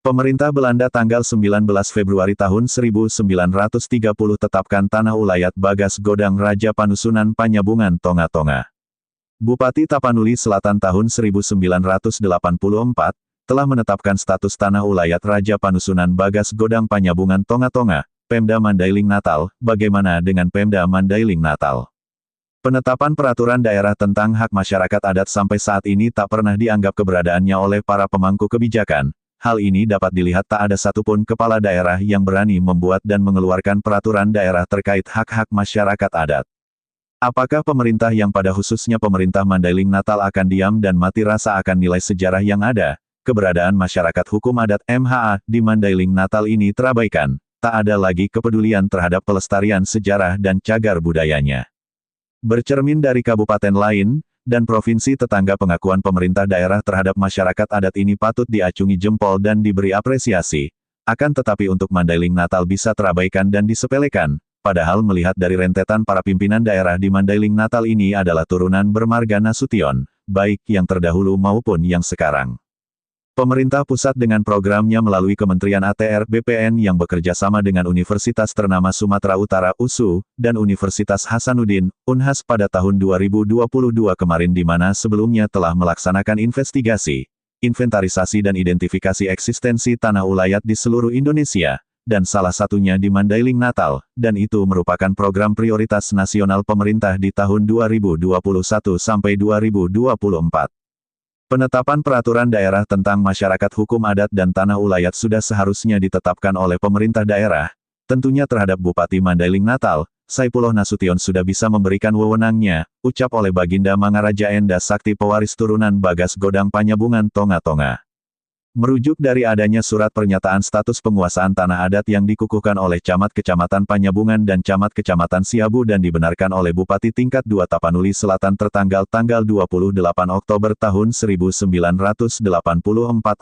Pemerintah Belanda tanggal 19 Februari tahun 1930 tetapkan Tanah Ulayat Bagas Godang Raja Panusunan Panyabungan Tonga-Tonga. Bupati Tapanuli Selatan tahun 1984, telah menetapkan status Tanah Ulayat Raja Panusunan Bagas Godang Panyabungan Tonga-Tonga, Pemda Mandailing Natal. Bagaimana dengan Pemda Mandailing Natal? Penetapan peraturan daerah tentang hak masyarakat adat sampai saat ini tak pernah dianggap keberadaannya oleh para pemangku kebijakan. Hal ini dapat dilihat tak ada satupun kepala daerah yang berani membuat dan mengeluarkan peraturan daerah terkait hak-hak masyarakat adat. Apakah pemerintah yang pada khususnya pemerintah Mandailing Natal akan diam dan mati rasa akan nilai sejarah yang ada? Keberadaan masyarakat hukum adat MHA di Mandailing Natal ini terabaikan. Tak ada lagi kepedulian terhadap pelestarian sejarah dan cagar budayanya. Bercermin dari kabupaten lain dan provinsi tetangga, pengakuan pemerintah daerah terhadap masyarakat adat ini patut diacungi jempol dan diberi apresiasi. Akan tetapi untuk Mandailing Natal bisa terabaikan dan disepelekan, padahal melihat dari rentetan para pimpinan daerah di Mandailing Natal ini adalah turunan bermarga Nasution, baik yang terdahulu maupun yang sekarang. Pemerintah pusat dengan programnya melalui Kementerian ATR BPN yang bekerja sama dengan Universitas Ternama Sumatera Utara USU, dan Universitas Hasanuddin, Unhas pada tahun 2022 kemarin, di mana sebelumnya telah melaksanakan investigasi, inventarisasi dan identifikasi eksistensi Tanah Ulayat di seluruh Indonesia, dan salah satunya di Mandailing Natal, dan itu merupakan program prioritas nasional pemerintah di tahun 2021 sampai 2024. Penetapan peraturan daerah tentang masyarakat hukum adat dan Tanah Ulayat sudah seharusnya ditetapkan oleh pemerintah daerah, tentunya terhadap Bupati Mandailing Natal, Saipullah Nasution sudah bisa memberikan wewenangnya, ucap oleh Baginda Mangaraja Enda Sakti pewaris turunan Bagas Godang Panyabungan Tonga-Tonga. Merujuk dari adanya surat pernyataan status penguasaan tanah adat yang dikukuhkan oleh Camat Kecamatan Panyabungan dan Camat Kecamatan Siabu dan dibenarkan oleh Bupati tingkat 2 Tapanuli Selatan tertanggal tanggal 28 Oktober tahun 1984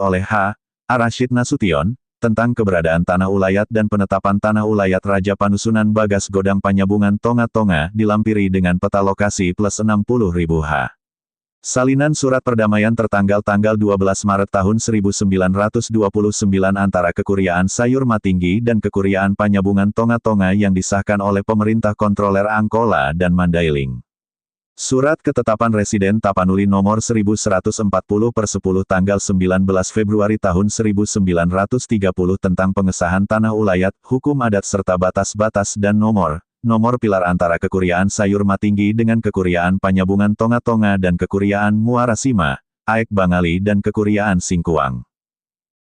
oleh H. A. Rashid Nasution, tentang keberadaan Tanah Ulayat dan penetapan Tanah Ulayat Raja Panusunan Bagas Godang Panyabungan Tonga-Tonga dilampiri dengan peta lokasi plus 60.000 H. Salinan surat perdamaian tertanggal tanggal 12 Maret tahun 1929 antara Kekuriaan Sayur Matinggi dan Kekuriaan Panyabungan Tonga-Tonga yang disahkan oleh pemerintah kontroler Angkola dan Mandailing. Surat Ketetapan Residen Tapanuli nomor 1140/10 tanggal 19 Februari tahun 1930 tentang pengesahan Tanah Ulayat, hukum adat serta batas-batas dan nomor pilar antara Kekuriaan Sayur Matinggi dengan Kekuriaan Panyabungan Tonga-Tonga dan Kekuriaan Muara Sima, Aek Bangali dan Kekuriaan Singkuang.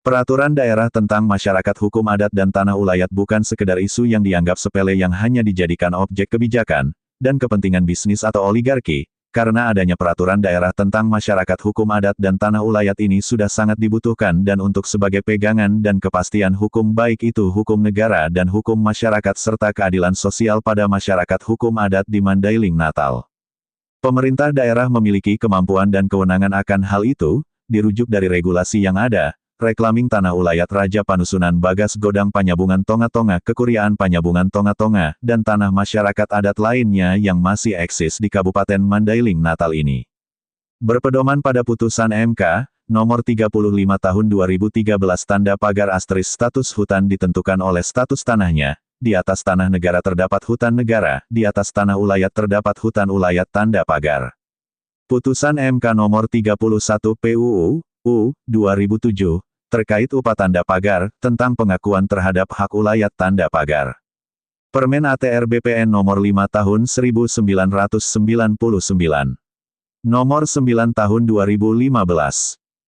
Peraturan daerah tentang masyarakat hukum adat dan Tanah Ulayat bukan sekedar isu yang dianggap sepele yang hanya dijadikan objek kebijakan dan kepentingan bisnis atau oligarki. Karena adanya peraturan daerah tentang masyarakat hukum adat dan Tanah Ulayat ini sudah sangat dibutuhkan dan untuk sebagai pegangan dan kepastian hukum, baik itu hukum negara dan hukum masyarakat serta keadilan sosial pada masyarakat hukum adat di Mandailing Natal. Pemerintah daerah memiliki kemampuan dan kewenangan akan hal itu, dirujuk dari regulasi yang ada. Reklaming Tanah Ulayat Raja Panusunan Bagas Godang Panyabungan Tonga-Tonga, Kekuriaan Panyabungan Tonga-Tonga, dan tanah masyarakat adat lainnya yang masih eksis di Kabupaten Mandailing Natal ini. Berpedoman pada putusan MK, nomor 35 tahun 2013 tanda pagar asterisk status hutan ditentukan oleh status tanahnya, di atas tanah negara terdapat hutan negara, di atas Tanah Ulayat terdapat hutan ulayat tanda pagar. Putusan MK nomor 31 PUU, U. 2007, terkait upah tanda pagar, tentang pengakuan terhadap hak ulayat tanda pagar. Permen ATR BPN nomor 5 tahun 1999. Nomor 9 tahun 2015.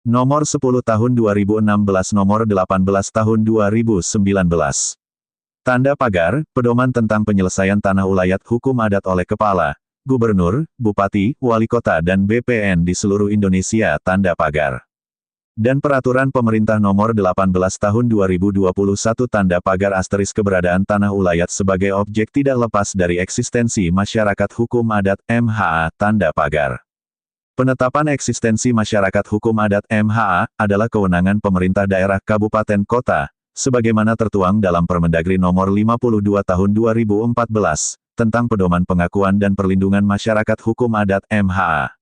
Nomor 10 tahun 2016. Nomor 18 tahun 2019. Tanda pagar, pedoman tentang penyelesaian tanah ulayat hukum adat oleh Kepala, Gubernur, Bupati, Wali Kota dan BPN di seluruh Indonesia tanda pagar. Dan Peraturan Pemerintah Nomor 18 Tahun 2021 tanda pagar asterisk keberadaan Tanah Ulayat sebagai objek tidak lepas dari eksistensi masyarakat hukum adat MHA tanda pagar. Penetapan eksistensi masyarakat hukum adat MHA adalah kewenangan pemerintah daerah kabupaten kota, sebagaimana tertuang dalam Permendagri Nomor 52 Tahun 2014 tentang pedoman pengakuan dan perlindungan masyarakat hukum adat MHA.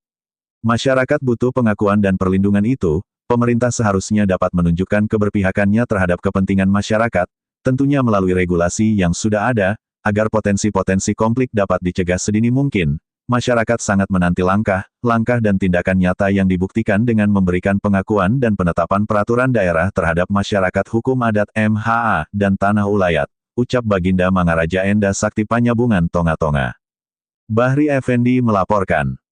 Masyarakat butuh pengakuan dan perlindungan itu. pemerintah seharusnya dapat menunjukkan keberpihakannya terhadap kepentingan masyarakat, tentunya melalui regulasi yang sudah ada, agar potensi-potensi konflik dapat dicegah sedini mungkin. Masyarakat sangat menanti langkah dan tindakan nyata yang dibuktikan dengan memberikan pengakuan dan penetapan peraturan daerah terhadap masyarakat hukum adat MHA dan Tanah Ulayat, ucap Baginda Mangaraja Enda Sakti Panyabungan Tonga-Tonga. Bahri Effendi melaporkan.